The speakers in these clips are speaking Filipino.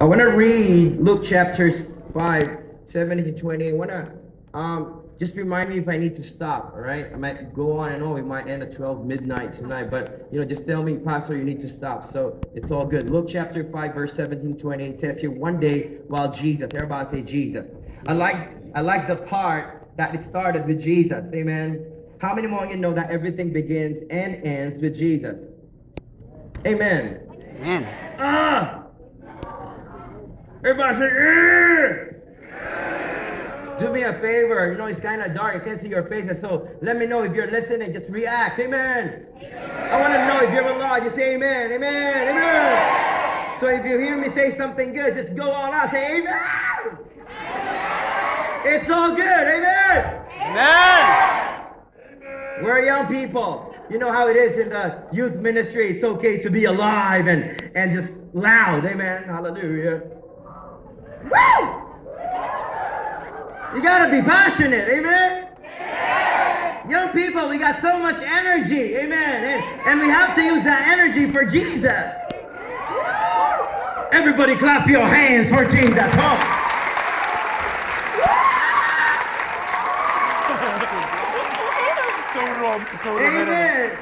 I want to read Luke chapter 5, 17 to 20. I want to just remind me if I need to stop, all right? I might go on and on. We might end at 12 midnight tonight, but, just tell me, Pastor, you need to stop. So it's all good. Luke chapter 5, verse 17 to 20. It says here, one day while Jesus, everybody say Jesus. I like the part that it started with Jesus. Amen. How many more of you know that everything begins and ends with Jesus? Amen. Amen. Ah! Everybody say, do me a favor. It's kind of dark. I can't see your faces. So let me know if you're listening. Just react. Amen. I want to know if you're alive. Just say amen. Amen. Amen. So if you hear me say something good, just go all out. Say amen. It's all good. Amen. Amen. We're young people. You know how it is in the youth ministry. It's okay to be alive and just loud. Amen. Hallelujah. Woo! You gotta be passionate, amen? Young people, we got so much energy, amen? And we have to use that energy for Jesus. Everybody clap your hands for Jesus, huh? Amen.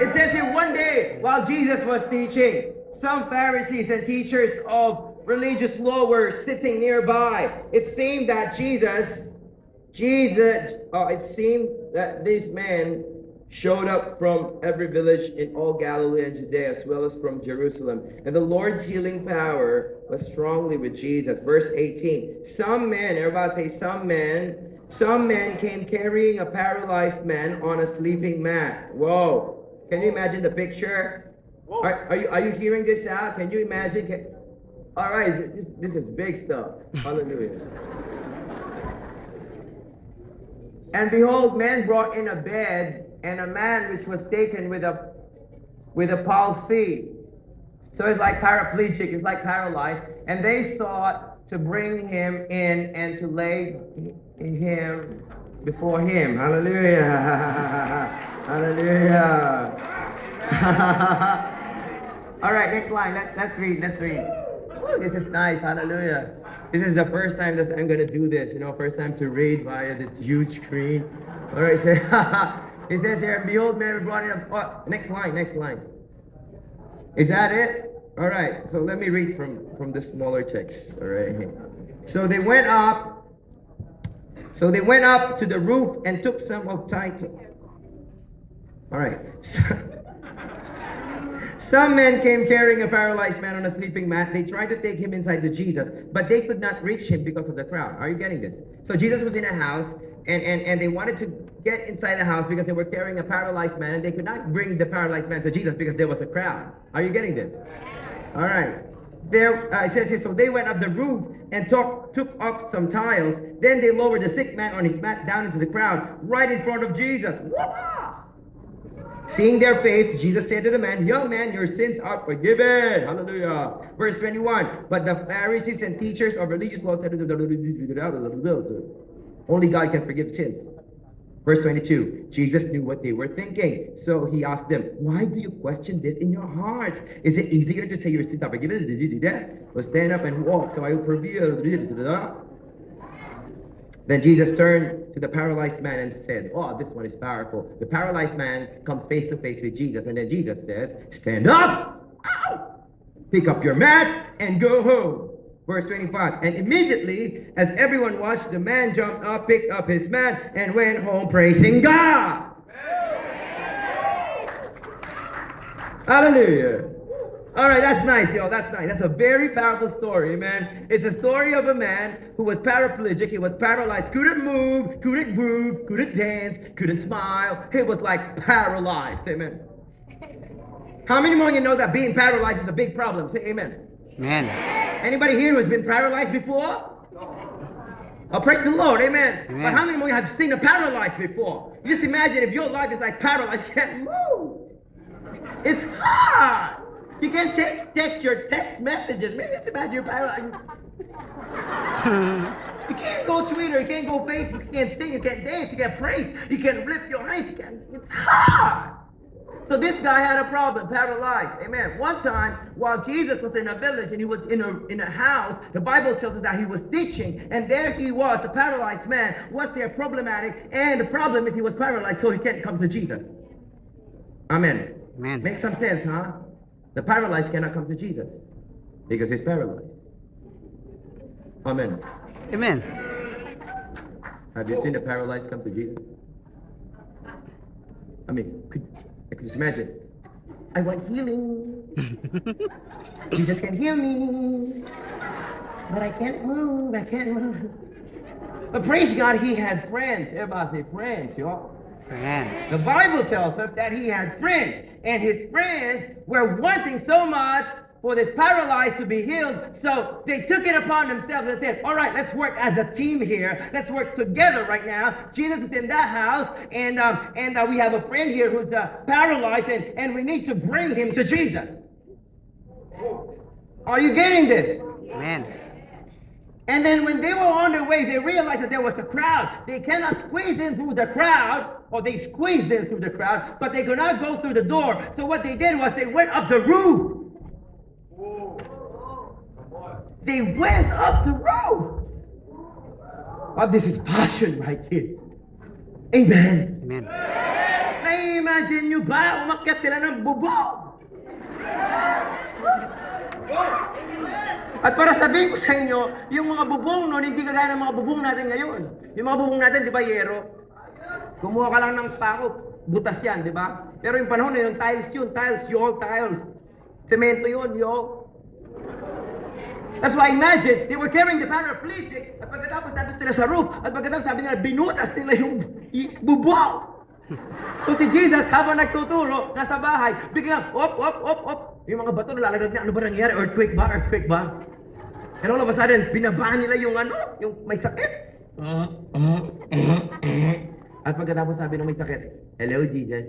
It says here, one day while Jesus was teaching, some Pharisees and teachers of religious law were sitting nearby. It seemed that this man showed up from every village in all Galilee and Judea, as well as from Jerusalem. And the Lord's healing power was strongly with Jesus. Verse 18. Some men, everybody say some men came carrying a paralyzed man on a sleeping mat. Whoa. Can you imagine the picture? Are you hearing this out? Can you imagine? All right, this is big stuff. Hallelujah. And behold, men brought in a bed and a man which was taken with a palsy. So it's like paraplegic, it's like paralyzed. And they sought to bring him in and to lay him before him. Hallelujah. Hallelujah. All right, next line. Let's read. Ooh, this is nice. Hallelujah. This is the first time that I'm going to do this. First time to read via this huge screen. All right, so it says here, behold, Mary brought in next line. Is that it? All right, so let me read from the smaller text. All right. So they went up to the roof and took some of Titus. All right. Some men came carrying a paralyzed man on a sleeping mat. They tried to take him inside to Jesus, but they could not reach him because of the crowd. Are you getting this? So Jesus was in a house, and they wanted to get inside the house because they were carrying a paralyzed man, and they could not bring the paralyzed man to Jesus because there was a crowd. Are you getting this? All right. It says here, so they went up the roof and took off some tiles. Then they lowered the sick man on his mat down into the crowd, right in front of Jesus. Seeing their faith, Jesus said to the man, young man, your sins are forgiven. Hallelujah. Verse 21. But the Pharisees and teachers of religious law said, only God can forgive sins. Verse 22. Jesus knew what they were thinking. So he asked them, why do you question this in your hearts? Is it easier to say your sins are forgiven? Well, stand up and walk, so I will prove you. Then Jesus turned to the paralyzed man and said, oh, this one is powerful. The paralyzed man comes face to face with Jesus. And then Jesus says, stand up, ow! Pick up your mat and go home. Verse 25. And immediately, as everyone watched, the man jumped up, picked up his mat, and went home praising God. Hallelujah. All right, that's nice, y'all. That's nice. That's a very powerful story, amen. It's a story of a man who was paraplegic. He was paralyzed, couldn't move, couldn't groove, couldn't dance, couldn't smile. He was like paralyzed, amen. How many more of you know that being paralyzed is a big problem? Say amen. Amen. Anybody here who has been paralyzed before? Oh, praise the Lord, amen. But how many more of you have seen a paralyzed before? You just imagine if your life is like paralyzed, you can't move. It's hard. You can't check your text messages. Maybe just imagine you're paralyzed. You can't go Twitter, you can't go Facebook, you can't sing, you can't dance, you can't praise, you can't lift your hands, it's hard. So this guy had a problem, paralyzed. Amen. One time, while Jesus was in a village and he was in a house, the Bible tells us that he was teaching, and there he was, the paralyzed man was there, problematic, and the problem is he was paralyzed, so he can't come to Jesus. Amen. Amen. Makes some sense, huh? The paralyzed cannot come to Jesus because he's paralyzed. Amen. Amen. Have you seen the paralyzed come to Jesus? I mean, could you just imagine? I want healing. Jesus can heal me. But I can't move. I can't move. But praise God, he had friends. Everybody say friends, y'all. Friends. The Bible tells us that he had friends. And his friends were wanting so much for this paralyzed to be healed. So they took it upon themselves and said, all right, let's work as a team here. Let's work together right now. Jesus is in that house, and we have a friend here who's paralyzed, and we need to bring him to Jesus. Are you getting this? Amen. And then when they were on their way, they realized that there was a crowd. They cannot squeeze in through the crowd, or they squeezed in through the crowd, but they could not go through the door. So what they did was they went up the roof. They went up the roof. Oh, this is passion right here. Amen. Amen. Na-imagine nyo ba, umakyat sila ng bubong? At para sabihin ko sa inyo, yung mga bubong noon, hindi kagaya ng mga bubong natin ngayon. Yung mga bubong natin, di ba, yero? Kumuha ka lang ng pako, butas yan, di ba? Pero yung panahon na yun, tiles, yung tiles. Semento yun, yo. That's why imagine, they were carrying the paraplegic, at pagkatapos natin sila sa roof, at pagkatapos sabi nila, binutas nila yung bubong. So si Jesus, habang nagtuturo, nasa bahay, biglang, op. Yung mga bato nalalaglag na, ano ba nangyari? Earthquake ba? And all of a sudden, binabaan nila yung may sakit. At pagkatapos sabi ng may sakit, hello, Jesus.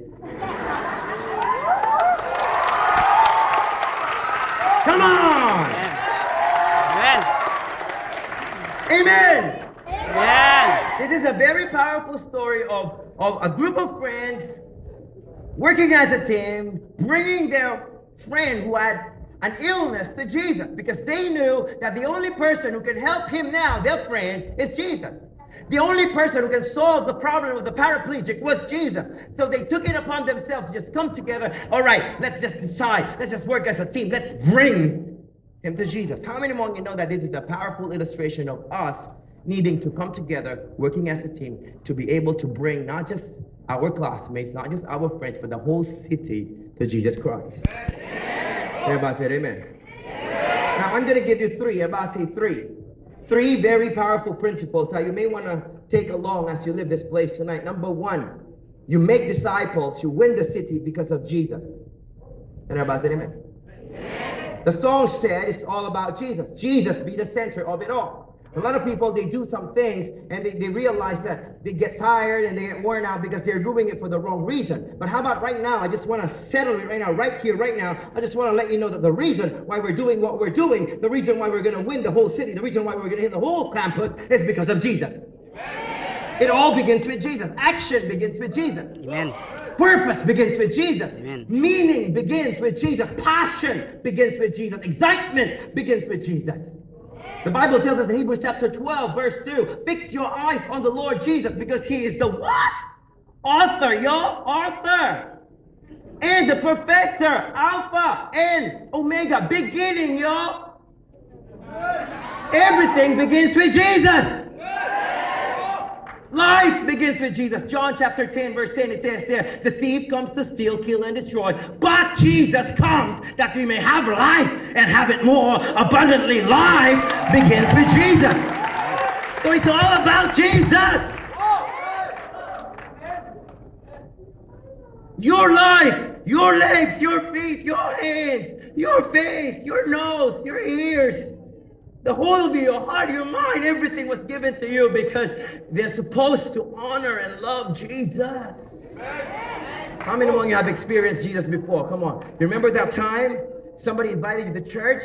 Come on! Amen. Amen! Amen. This is a very powerful story of a group of friends working as a team, bringing their friend who had an illness to Jesus, because they knew that the only person who can help him now, their friend, is Jesus. The only person who can solve the problem of the paraplegic was Jesus. So they took it upon themselves to just come together. All right, let's just decide. Let's just work as a team. Let's bring him to Jesus. How many more of you know that this is a powerful illustration of us needing to come together, working as a team, to be able to bring not just our classmates, not just our friends, but the whole city to Jesus Christ. Everybody say amen. Now I'm going to give you three. Everybody say three. Three very powerful principles that you may want to take along as you leave this place tonight. Number one, you make disciples, you win the city because of Jesus. And everybody say amen. The song said it's all about Jesus. Jesus be the center of it all. A lot of people, they do some things and they realize that they get tired and they get worn out because they're doing it for the wrong reason. But how about right now? I just want to settle it right now, right here, right now. I just want to let you know that the reason why we're doing what we're doing, the reason why we're going to win the whole city, the reason why we're going to hit the whole campus is because of Jesus. It all begins with Jesus. Action begins with Jesus. Amen. Purpose begins with Jesus. Amen. Meaning begins with Jesus. Passion begins with Jesus. Excitement begins with Jesus. The Bible tells us in Hebrews chapter 12, verse 2, fix your eyes on the Lord Jesus because he is the what? Author, author. And the perfecter, Alpha and Omega, beginning, Everything begins with Jesus. Life begins with Jesus. John chapter 10, verse 10, it says there, the thief comes to steal, kill, and destroy. But Jesus comes that we may have life and have it more abundantly. Life begins with Jesus. So it's all about Jesus. Your life, your legs, your feet, your hands, your face, your nose, your ears, the whole of you, your heart, your mind, everything was given to you because they're supposed to honor and love Jesus. How many of you have experienced Jesus before? Come on. You remember that time somebody invited you to church?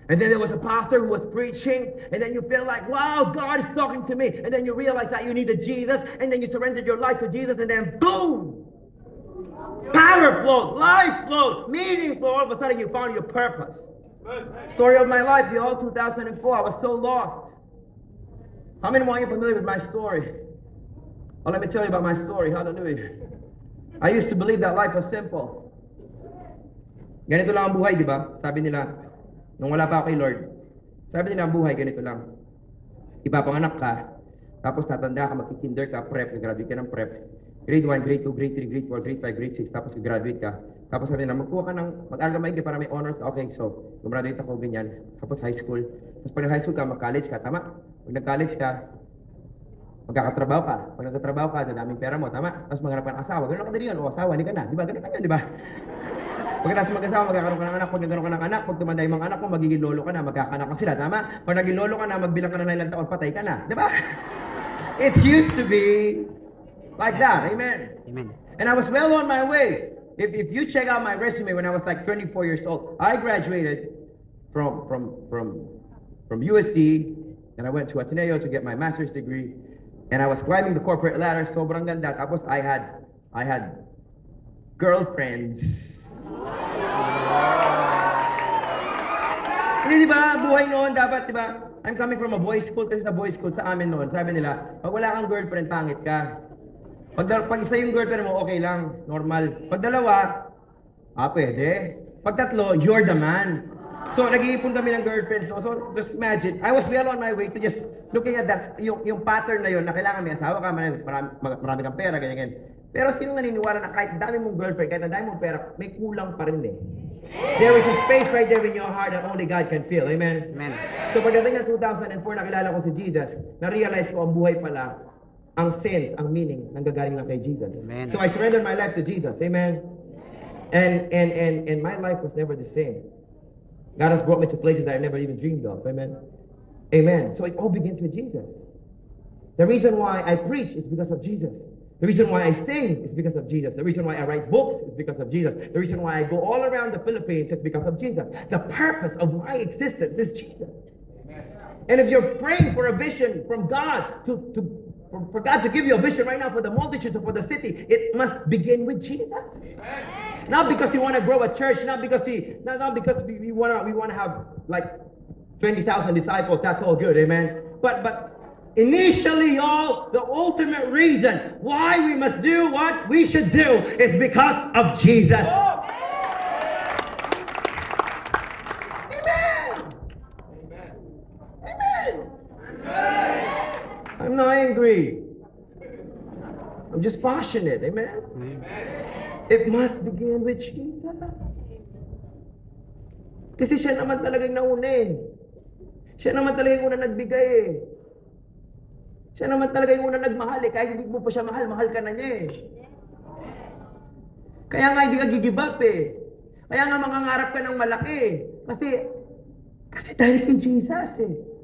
And then there was a pastor who was preaching, and then you feel like, wow, God is talking to me. And then you realize that you needed Jesus, and then you surrendered your life to Jesus, and then boom! Power flowed, life flowed, meaning flowed. All of a sudden you found your purpose. Story of my life, y'all, 2004, I was so lost. How many more of you familiar with my story? Well, let me tell you about my story. Hallelujah. I used to believe that life was simple. Ganito lang ang buhay, di ba? Sabi nila, nung wala pa ako kay Lord, sabi nila ang buhay, ganito lang. Ipapanganak ka, tapos tatanda ka, magkikinder ka, prep, nag-graduate ka ng prep. Grade 1, grade 2, grade 3, grade 4, grade 5, grade 6, tapos graduate ka. Tapos sabi nila, magkuha ka ng, mag-aral ka maigi para may honors ka. Okay, so, gumraduate ako, ganyan. Tapos high school. Tapos pag high school ka, mag-college ka, tama? Pag nag-college ka, magkakatrabaho ka. Pag nagkatrabaho ka, dadaming pera mo, tama? Tapos maghanap ka ng asawa. Ganun ka din yun. O, asawa, hindi ka na. Di ba? Ganun lang yun, di ba? Pagkatapos mag-asawa, magkakaroon ka ng anak. Pag nagkaroon ka ng anak, pag tumanda yung mga anak mo, magiging lolo ka na, magkakanak ka sila, tama? Pag naging lolo ka na, magbilang ka na ng ilang taon, patay ka na. Di ba? It used to be like that. Amen. Amen. And I was well on my way. If you check out my resume when I was like 24 years old, I graduated from USD, and I went to Ateneo to get my master's degree. And I was climbing the corporate ladder, sobrang ganda. Tapos I had girlfriends. Hindi, di ba? Buhay noon, dapat, di ba? I'm coming from a boys' school, kasi sa boys' school sa amin noon, sabi nila, pag wala kang girlfriend, pangit ka. Pag isa yung girlfriend mo, okay lang, normal. Pag dalawa, pwede. Pag tatlo, you're the man. So, nag-iipon kami ng girlfriends. So, just imagine, I was well on my way to just looking at that, yung pattern na yun, na kailangan may asawa ka, marami kang pera, ganyan. Pero sino naniniwala na kahit dami mong girlfriend, kahit na dami mong pera, may kulang pa rin eh. There is a space right there in your heart that only God can fill. Amen? Amen. So, pagdating ng 2004, nakilala ko si Jesus, na-realize ko ang buhay pala, ang sense, ang meaning, nanggagaling lang kay Jesus. Amen. So, I surrendered my life to Jesus. Amen? And my life was never the same. God has brought me to places that I never even dreamed of. Amen? Amen. So it all begins with Jesus. The reason why I preach is because of Jesus. The reason why I sing is because of Jesus. The reason why I write books is because of Jesus. The reason why I go all around the Philippines is because of Jesus. The purpose of my existence is Jesus. And if you're praying for a vision from God for God to give you a vision right now for the multitudes or for the city, it must begin with Jesus. Not because you want to grow a church, not because we want to have like 20,000 disciples. That's all good, amen. But initially, y'all, the ultimate reason why we must do what we should do is because of Jesus. I'm not angry. I'm just passionate. Amen? It must begin with Jesus. Kasi siya naman talagang nauna eh. Siya naman talaga yung una nagbigay eh. Siya naman talaga yung una nagmahal eh. Kahit hindi mo pa siya mahal, mahal ka na niya eh. Kaya nga hindi ka give up eh. Kaya nga mangangarap ka ng malaki eh. Kasi dahil kay Jesus eh.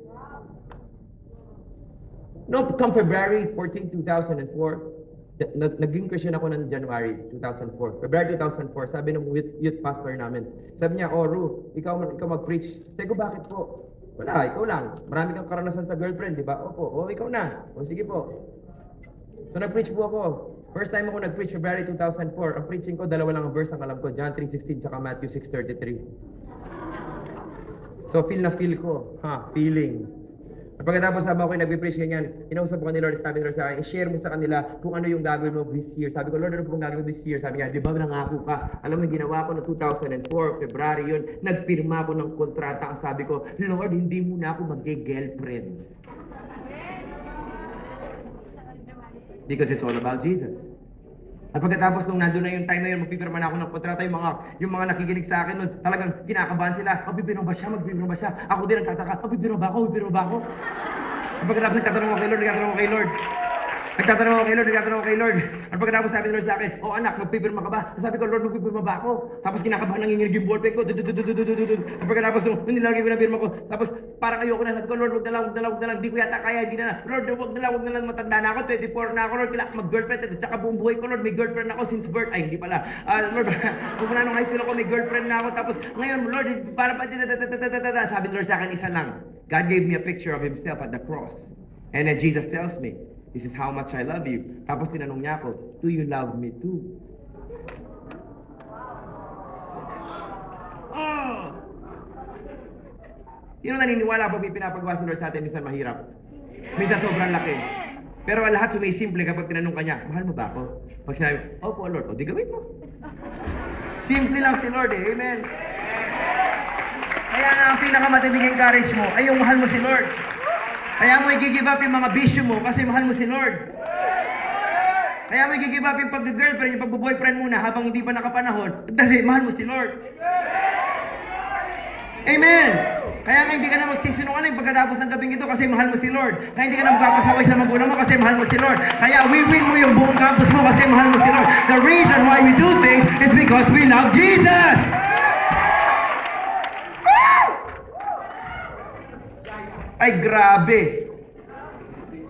No, come February 14, 2004, naging Christian ako ng January 2004. February 2004, sabi ng youth pastor namin, sabi niya, Ru, ikaw mag-preach. Sabi ko, bakit po? Wala, ikaw lang. Marami kang karanasan sa girlfriend, di ba? Opo, ikaw na. O, sige po. So, nag-preach po ako. First time ako nag-preach, February 2004. Ang preaching ko, dalawa lang ang verse ang alam ko, John 3:16 tsaka Matthew 6:33. So, feel ko. Feeling. Pagkatapos habang ako'y nag-preach ganyan, inausap ko ni Lord, sabi ni Lord sa akin, i-share mo sa kanila kung ano yung gagawin mo this year. Sabi ko, Lord, ano pong gagawin mo this year? Sabi niya, di ba nangako ka? Alam mo, ginawa ko noong 2004, February yun, nagpirma ko ng kontrata. Sabi ko, Lord, hindi mo na ako mag-girlfriend. Because it's all about Jesus. At pagkatapos nung nandun na yung time na yun, magpipirma na ako ng kontrata, yung mga nakikinig sa akin nun, talagang kinakabahan sila, magpipirma ba siya? Ako din nagtataka, magpipirma ba ako? At pagkatapos nagtatanong ako kay Lord. At pagkatapos sabi ni Lord sa akin, anak, magpipirma ka ba? Sabi ko, Lord, magpipirma ba ako? Tapos kinakabahan, nanginginig yung ballpen ko. At pagkatapos nung nilagay ko na pirma ko, tapos parang ayoko na, sabi ko, Lord, wag na lang, di ko yata kaya, hindi na. Lord, wag na lang, matanda na ako, 24 na ako, Lord, kailangan mag-girlfriend, at saka buong buhay ko, Lord, may girlfriend ako since birth. Ay, hindi pala. Lord, mula nung high school ako, may girlfriend na ako, tapos ngayon, Lord, para pa, sabi ni Lord sa akin, isa lang. God gave me a picture of Himself at the cross. And then Jesus tells me, this is how much I love you. Tapos tinanong niya ako, do you love me too? Sino naniniwala pag may pinapagawa si Lord sa atin, minsan mahirap? Minsan sobrang laki. Pero ang lahat sumisimple kapag tinanong ka niya, mahal mo ba ako? Pag sinabi, opo Lord, o di gawin mo. Simple lang si Lord eh, amen. Kaya nga ang pinakamatinding encourage mo ay yung mahal mo si Lord. Kaya mo i-give up yung mga bisyo mo kasi mahal mo si Lord. Kaya mo i-give up yung pag-girlfriend, yung pag-boyfriend muna habang hindi pa nakapanahon kasi mahal mo si Lord. Amen! Kaya nga hindi ka na magsisinungaling pagkatapos ng gabing ito kasi mahal mo si Lord. Kaya hindi ka na magpapasaway sa magulang mo kasi mahal mo si Lord. Kaya wiwin mo yung buong campus mo kasi mahal mo si Lord. The reason why we do things is because we love Jesus! Ay, grabe.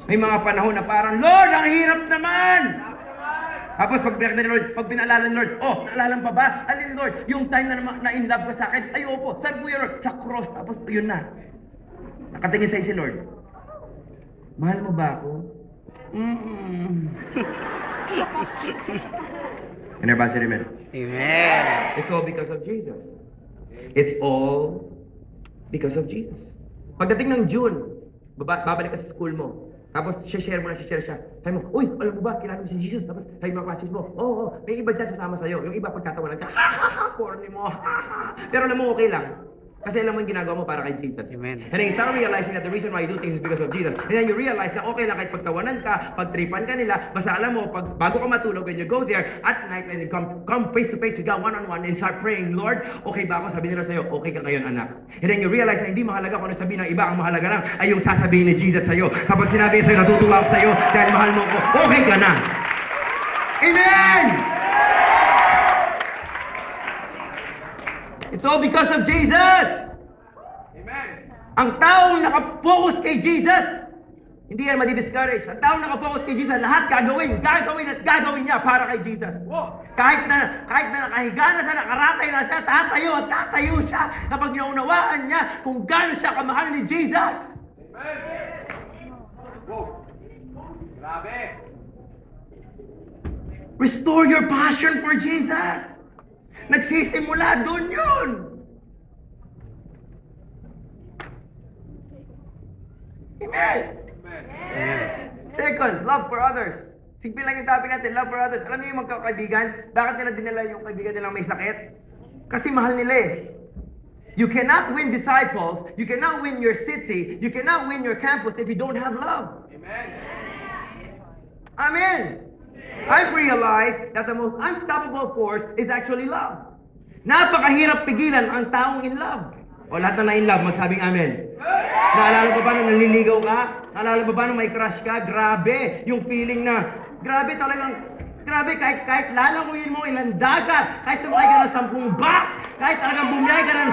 May mga panahon na parang, Lord, ang hirap naman! Tapos pag pinakita ni Lord, pag pinaalala ni Lord, oh, naalala pa ba? Alin Lord? Yung time na in love ka sa akin, ay opo, saan po yun Lord? Sa cross, tapos yun na. Nakatingin sa'yo si Lord. Mahal mo ba ako? And everybody said amen. Amen. It's all because of Jesus. It's all because of Jesus. Pagdating ng June, babalik ka sa school mo. Tapos share mo na, share siya. Sabi mo, uy, alam mo ba, kilala mo si Jesus. Tapos sabi mo mga classes mo, oo, may iba dyan sasama sa'yo. Yung iba pagtatawanan ka, corny mo, pero alam mo, okay lang. Kasi alam mo yung ginagawa mo para kay Jesus. Amen. And then you start realizing that the reason why you do things is because of Jesus. And then you realize na okay lang kahit pagtawanan ka, pagtripan ka nila, basta alam mo, bago ka matulog, when you go there, at night, when you come face to face with God, one-on-one, and start praying, Lord, okay ba ako? Sabi nila sa'yo, okay ka ngayon, anak. And then you realize na hindi mahalaga kung ano sabihin ng iba, ang mahalaga lang ay yung sasabihin ni Jesus sa'yo. Kapag sinabi niya sa'yo, natutuwa ako sa'yo dahil mahal mo ko, okay ka na. Amen! It's all because of Jesus! Amen! Ang taong nakafocus kay Jesus, hindi yan madi-discourage. Ang taong nakafocus kay Jesus, lahat gagawin at gagawin niya para kay Jesus. Kahit na nakahiga na siya, nakaratay na siya, tatayo siya kapag naunawaan niya kung gaano siya kamahal ni Jesus. Amen! Wow! Grabe! Restore your passion for Jesus. Nagsisimula doon yun. Amen. Amen. Second, love for others. Simple lang yung topic natin, love for others. Alam niyo yung magkakaibigan, bakit nila dinala yung kaibigan nilang may sakit? Kasi mahal nila eh. You cannot win disciples, you cannot win your city, you cannot win your campus if you don't have love. Amen! Amen. I've realized that the most unstoppable force is actually love. Napakahirap pigilan ang taong in love. O lahat na in love, magsabing amen. Naalala ba nung naliligaw ka? Naalala ba nung may crush ka? Grabe, yung feeling na, grabe talagang, grabe, kahit lalanguyin mo ilang dagat, kahit sumakay ka ng 10 bus, kahit talagang bumiyay ka ng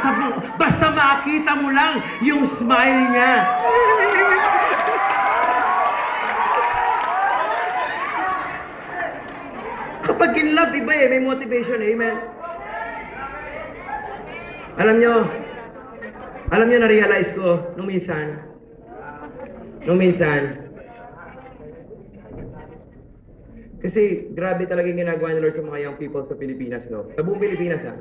10, basta makita mo lang yung smile niya. Kapag in love, iba eh, may motivation eh, amen. Alam nyo, na-realize ko, nung minsan, kasi grabe talaga yung ginagawa ni Lord sa mga young people sa Pilipinas, no? Sa buong Pilipinas, ha?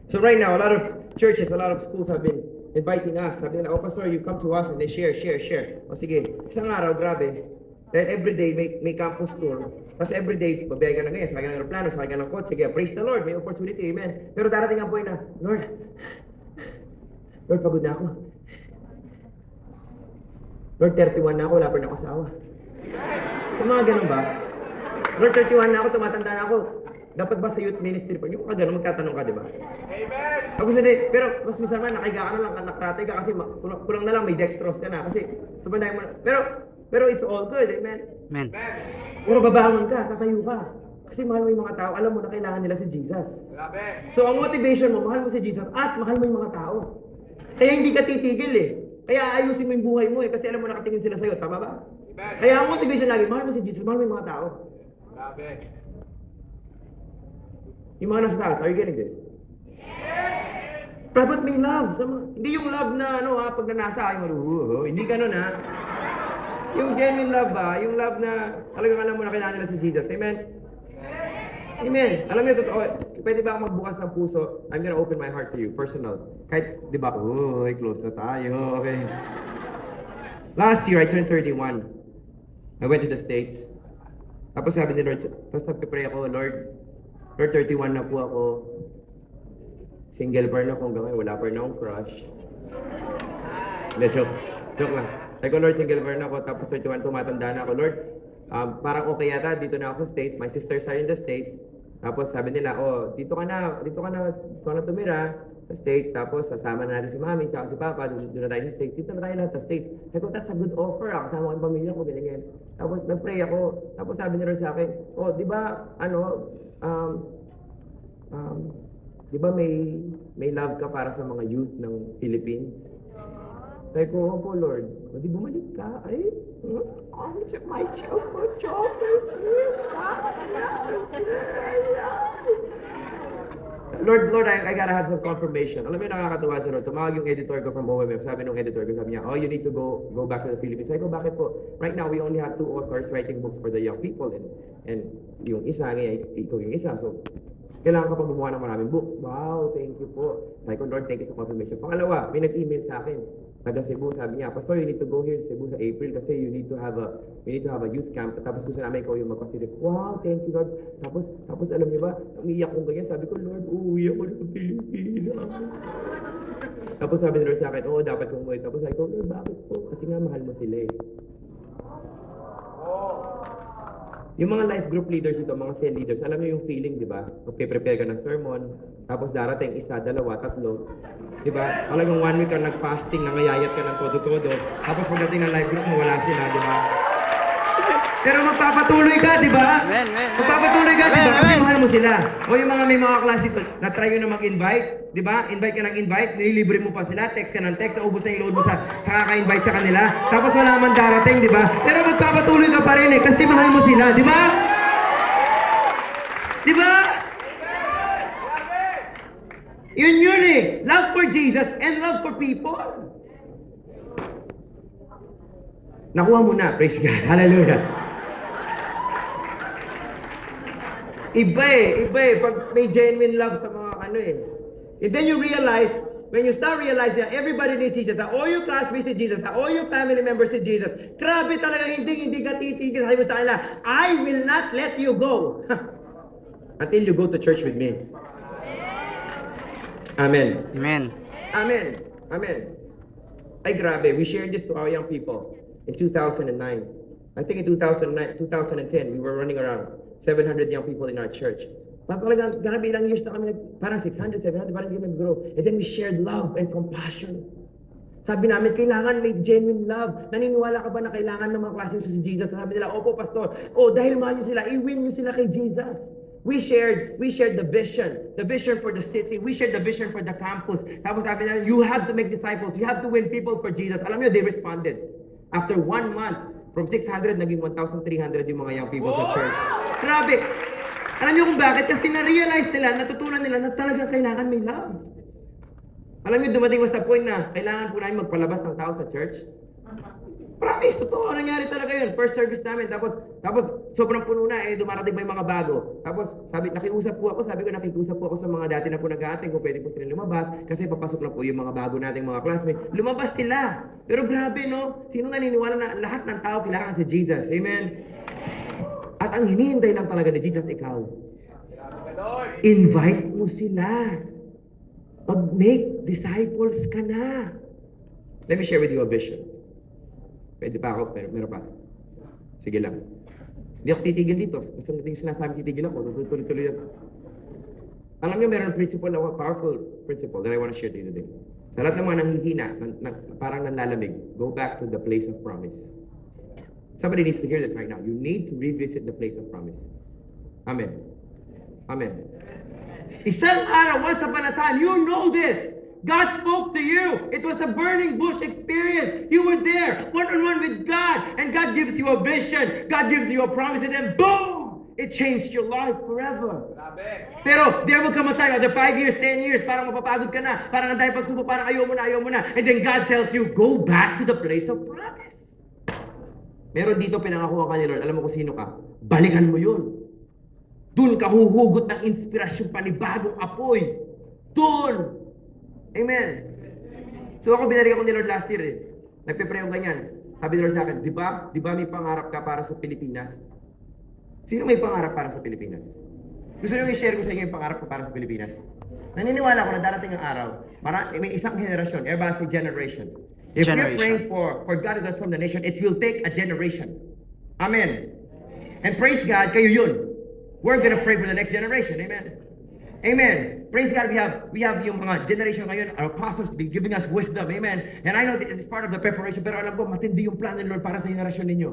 So right now, a lot of churches, a lot of schools have been inviting us. Sabi nila, oh pastor, you come to us and they share. O sige, isang araw, grabe. Dahil everyday may campus tour. Tapos everyday, babaya ka na ganyan, sakay ka ng aeroplano, sakay ka ng kotse, kaya praise the Lord, may opportunity, amen. Pero darating ang point na, Lord, pagod na ako. Lord, 31 na ako, wala pa rin ako asawa. Yung mga ganun ba? Lord, 31 na ako, tumatanda na ako. Dapat ba sa youth ministry pa? Yung mga ganun, magtatanong ka, di ba? Amen! Tapos hindi, pero mas minsan man, nakahiga ka na lang, nakratay ka kasi kulang na lang, may dextrose ka na. Kasi, sumanday mo na. Pero it's all good, amen? Amen. Pero babangon ka, tatayo ka. Kasi mahal mo yung mga tao, alam mo na kailangan nila si Jesus. Grabe! So ang motivation mo, mahal mo si Jesus at mahal mo yung mga tao. Kaya hindi ka titigil eh. Kaya ayusin mo yung buhay mo eh, kasi alam mo nakatingin sila sa'yo, tama ba? Amen! Kaya ang motivation lagi, mahal mo si Jesus, mahal mo yung mga tao. Grabe! Yung mga nasa taas, are you getting this? Dapat may love. Hindi yung love na pag nanasa, hindi ganun ha. Yung genuine love ba? Yung love na talagang alam mo na kailangan nila si Jesus. Amen? Amen. Alam niyo, totoo, pwede ba akong magbukas ng puso? I'm gonna open my heart to you, personal. Kahit, di ba, close na tayo, okay. Last year, I turned 31. I went to the States. Tapos sabi ni Lord, tapos nagpipray ako, Lord, 31 na po ako. Single pa rin ako hanggang ngayon, wala pa rin akong crush. Hindi, joke lang. Sabi ko, Lord, single pa rin ako, tapos 31, tumatanda na ako. Lord, parang okay yata, dito na ako sa States, my sisters are in the States. Tapos sabi nila, dito ka na tumira sa States, tapos sasama na natin si Mami, tsaka si Papa, doon na tayo sa States, dito na tayo lahat sa States. Sabi ko, that's a good offer, kasama ko yung pamilya ko, ganyan. Tapos nag-pray ako, tapos sabi nila sa akin, di ba, di ba may love ka para sa mga youth ng Philippines? Sabi ko, opo Lord. Di bumalik ka? Ay, myself, Lord, I gotta have some confirmation. Alam mo yung nakakatuwa sa Lord. Tumawag yung editor ko from OMF. Sabi nung editor ko, sabi niya, you need to go back to the Philippines. Sabi ko, bakit po? Right now, we only have 2 authors writing books for the young people. And yung isa, ikaw yung isa. So, kailangan ka pa gumawa ng maraming books. Wow, thank you po. Sabi ko, Lord, thank you sa confirmation. Pangalawa, may nag-email sa akin. Taga Cebu, sabi niya, Pastor, you need to go here to Cebu sa April kasi you need to have a youth camp. Tapos gusto namin ikaw yung magpasilip. Wow, thank you, Lord. Tapos alam niyo ba, umiiyak kong ganyan. Sabi ko, Lord, uuwi ako ng Pilipinas. Tapos sabi ni Lord sa akin, dapat kong umuwi. Tapos sabi ko, Lord, bakit po? Kasi nga mahal mo sila eh. Yung mga life group leaders ito, mga cell leaders, alam niyo yung feeling, di ba? Prepare ka ng sermon, tapos darating 1, 2, 3, di ba? Talagang 1 week ka nag-fasting, nangayayat ka ng todo-todo, tapos pagdating ng life group mo, wala sila, di ba? Pero magpapatuloy ka, di ba? Magpapatuloy ka, di ba? Kasi mahal mo sila. O yung may mga klase ito, na-try yun na mag-invite, di ba? Invite ka ng invite, nililibre mo pa sila, text ka ng text, naubos na yung load mo sa kakaka-invite sa kanila, tapos wala man darating, di ba? Pero magpapatuloy ka pa rin eh, kasi mahal mo sila, di ba? Di ba? Yun eh. Love for Jesus and love for people. Nakuha mo na, praise God, hallelujah. Iba eh. Pag may genuine love sa mga And then you realize, when you start realizing that everybody needs Jesus, that all your classmates need Jesus, that all your family members need Jesus, grabe talaga hindi ka titigil. Sabi mo sa kanila, I will not let you go until you go to church with me. Amen. Amen. Ay grabe, we shared this to our young people in 2009. I think in 2010, we were running around 700 young people in our church. Talagang grabe ilang years na kami, parang 600, 700, parang hindi nag-grow. And then we shared love and compassion. Sabi namin, kailangan may genuine love. Naniniwala ka ba na kailangan ng mga klase si Jesus? Sabi nila, opo, pastor. Dahil mahal niyo sila, i-win niyo sila kay Jesus. We shared the vision for the city. We shared the vision for the campus. Tapos sabi nila, you have to make disciples. You have to win people for Jesus. Alam niyo, they responded. After 1 month, from 600, naging 1,300 yung mga young people sa church. Grabe! Alam niyo kung bakit? Kasi na-realize nila, natutunan nila na talagang kailangan may love. Alam niyo, dumating mo sa point na kailangan po namin magpalabas ng tao sa church. Promise, totoo. Nangyari talaga yun. First service namin. Tapos sobrang puno na, dumarating pa yung mga bago. Tapos, nakiusap po ako sa mga dati na po nag-aating kung pwede po sila lumabas kasi papasok na po yung mga bago nating mga classmates. Lumabas sila. Pero grabe, no? Sino naniniwala na lahat ng tao kailangan si Jesus? Amen? At ang hinihintay lang talaga ni Jesus, ikaw. Invite mo sila. Mag-make disciples ka na. Let me share with you a vision. Pwede pa ako, pero meron pa. Sige lang. Hindi ako titigil dito. Basta natin sinasabi titigil ako, tuloy-tuloy ako. Alam niyo, meron principle, a powerful principle that I want to share to you today. Sa lahat ng mga nanghihina, parang nanlalamig, go back to the place of promise. Somebody needs to hear this right now. You need to revisit the place of promise. Amen. Isang araw, once upon a time, you know this. God spoke to you. It was a burning bush experience. You were there, one-on-one with God. And God gives you a vision. God gives you a promise. And then boom! It changed your life forever. Pero there will come a time, after 5 years, 10 years, parang mapapagod ka na. Parang ang dahil pagsubok, parang ayaw mo na. And then God tells you, go back to the place of promise. Meron dito pinangakuha ka ni Lord. Alam mo kung sino ka? Balikan mo yun. Doon ka huhugot ng inspirasyon, panibagong apoy. Doon! Amen. So ako, binalik ako ni Lord last year eh. Nagpe-pray ako ganyan. Sabi ni Lord sa akin, di ba may pangarap ka para sa Pilipinas? Sino may pangarap para sa Pilipinas? Gusto niyo i-share ko sa inyo yung pangarap ko para sa Pilipinas? Naniniwala ako na darating ang araw, may isang generasyon, everybody say generation. If we're praying for God to transform the nation, it will take a generation. Amen. And praise God, kayo yun. We're gonna pray for the next generation. Amen. Amen. Praise God, we have yung mga generation ngayon, our apostles be giving us wisdom. Amen. And I know that it's part of the preparation, pero alam ko, matindi yung plano ni Lord para sa generasyon ninyo.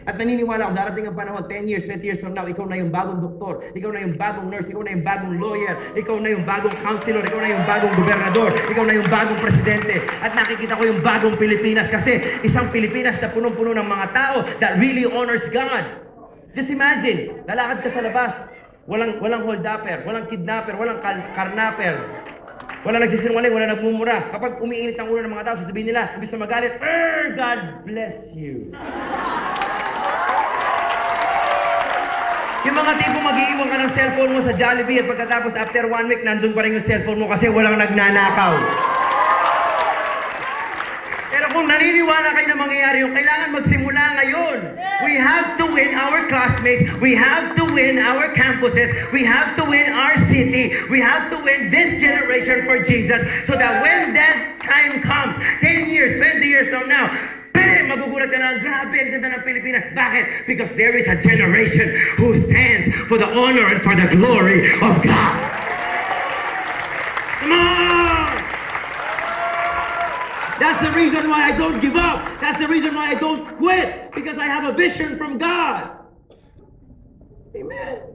At naniniwala ako, darating ang panahon, 10 years, 20 years from now, ikaw na yung bagong doktor, ikaw na yung bagong nurse, ikaw na yung bagong lawyer, ikaw na yung bagong counselor, ikaw na yung bagong gobernador, ikaw na yung bagong presidente. At nakikita ko yung bagong Pilipinas kasi isang Pilipinas na punong-puno ng mga tao that really honors God. Just imagine, lalakad ka sa labas, walang hold-upper, walang kidnapper, walang karnapper, walang nagsisinungaling, walang nagmumura. Kapag umiinit ang ulo ng mga tao, sasabihin nila, imbis na magalit, God bless you. Yung mga tipong mag-iiwan ka ng cellphone mo sa Jollibee at pagkatapos after 1 week, nandun pa rin yung cellphone mo kasi walang nagnanakaw. Pero kung naniniwala kayo na mangyayari yung kailangan magsimula ngayon. We have to win our classmates. We have to win our campuses. We have to win our city. We have to win this generation for Jesus so that when that time comes, 10 years, 20 years from now, magugulat ka na, grabe, ang ganda ng Pilipinas. Bakit? Because there is a generation who stands for the honor and for the glory of God. Come on! That's the reason why I don't give up. That's the reason why I don't quit. Because I have a vision from God. Amen.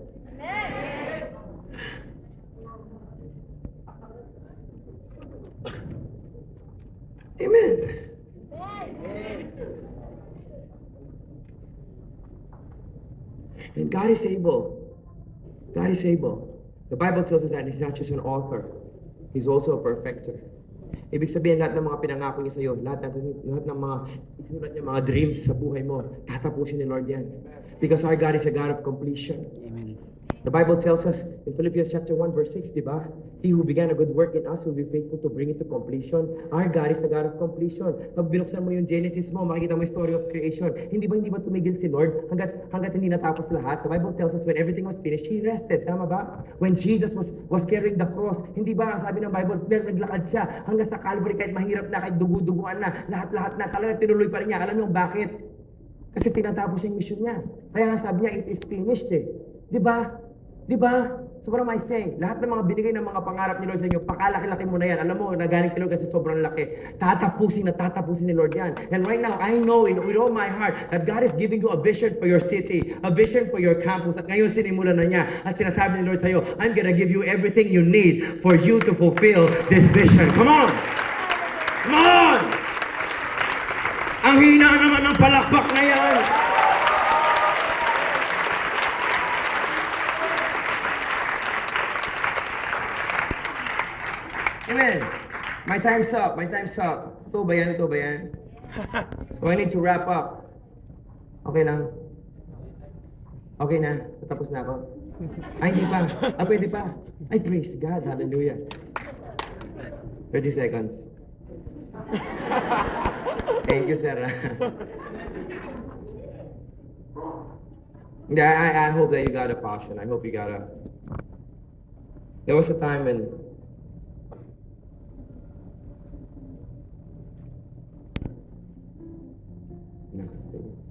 Amen. And God is able. God is able. The Bible tells us that He's not just an author. He's also a perfecter. Ibig sabihin, lahat ng mga pinangako niya sa iyo, lahat ng mga isinulat niya, mga dreams sa buhay mo, tatapusin ni Lord yan. Because our God is a God of completion. Amen. The Bible tells us in Philippians chapter 1 verse 6, di ba? He who began a good work in us will be faithful to bring it to completion. Our God is a God of completion. Pag binuksan mo yung Genesis mo, makikita mo yung story of creation. Hindi ba tumigil si Lord hanggat hindi natapos lahat? The Bible tells us when everything was finished, He rested. Tama ba? When Jesus was carrying the cross, hindi ba sabi ng Bible, naglakad siya hanggang sa Calvary kahit mahirap na, kahit dugu-duguan na, lahat na, talaga tinuloy pa rin niya. Alam niyo bakit? Kasi tinatapos yung mission niya. Kaya nga sabi niya, it is finished eh. Di ba? Di ba? So what am I saying? Lahat ng mga binigay ng mga pangarap ni Lord sa inyo, pakalaki-laki mo na yan. Alam mo, nagaling kay Lord kasi sobrang laki. Tatapusin ni Lord yan. And right now, I know with all my heart that God is giving you a vision for your city, a vision for your campus. At ngayon, sinimulan na niya. At sinasabi ni Lord sa iyo, I'm gonna give you everything you need for you to fulfill this vision. Come on! Come on! Ang hina naman ng palakpak na yan. Amen. My time's up. Ito ba yan? So I need to wrap up. Okay lang? Okay na? Tapos na ako? Ay, hindi pa. Pwede pa. Ay, praise God. Hallelujah. 30 seconds. Thank you, Sarah. I hope that you got a passion. I hope you got a... There was a time when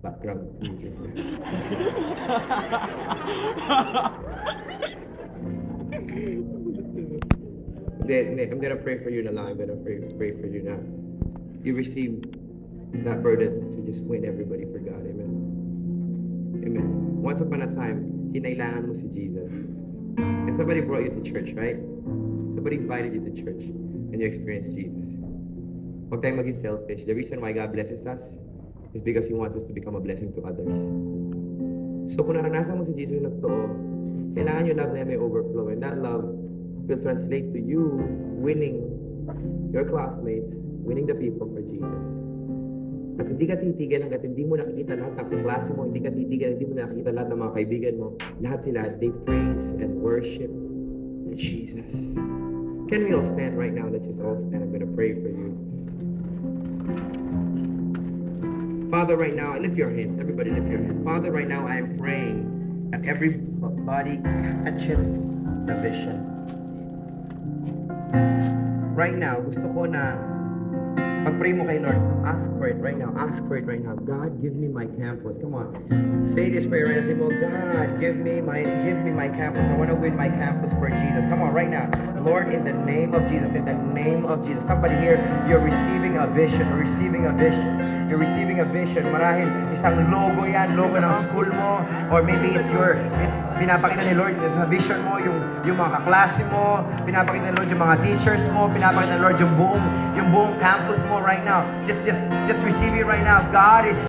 background music. I'm gonna pray for you na lang. I'm gonna pray for you na you receive that burden to just win everybody for God. Amen. Amen. Once upon a time, kinailangan mo si Jesus. And somebody brought you to church, right? Somebody invited you to church and you experienced Jesus. Huwag tayong maging selfish. The reason why God blesses us is because He wants us to become a blessing to others. So kung naranasan mo si Jesus na totoo, kailangan yung love na may overflow. And that love will translate to you winning your classmates, winning the people for Jesus. At hindi ka titigil hanggat hindi mo nakikita lahat ng kaklase mo, hindi ka titigil, hindi mo nakikita lahat ng mga kaibigan mo. Lahat sila, they praise and worship Jesus. Can we all stand right now? Let's just all stand. I'm going to pray for you. Father, right now, lift your hands. Everybody lift your hands. Father, right now, I am praying that everybody catches the vision. Right now, gusto ko na pag-pray mo kay Lord, ask for it right now. Ask for it right now. God, give me my campus. Come on. Say this prayer right now. Say, well, God, give me my campus. I want to win my campus for Jesus. Come on, right now. Lord, in the name of Jesus, in the name of Jesus. Somebody here, you're receiving a vision. You're receiving a vision. You're receiving a vision. Marahil isang logo yan, logo ng school mo, or maybe it's pinapakita ni Lord sa vision mo, yung mga kaklase mo, pinapakita ni Lord yung mga teachers mo, pinapakita ni Lord yung buong campus mo right now. Just receive it right now. God is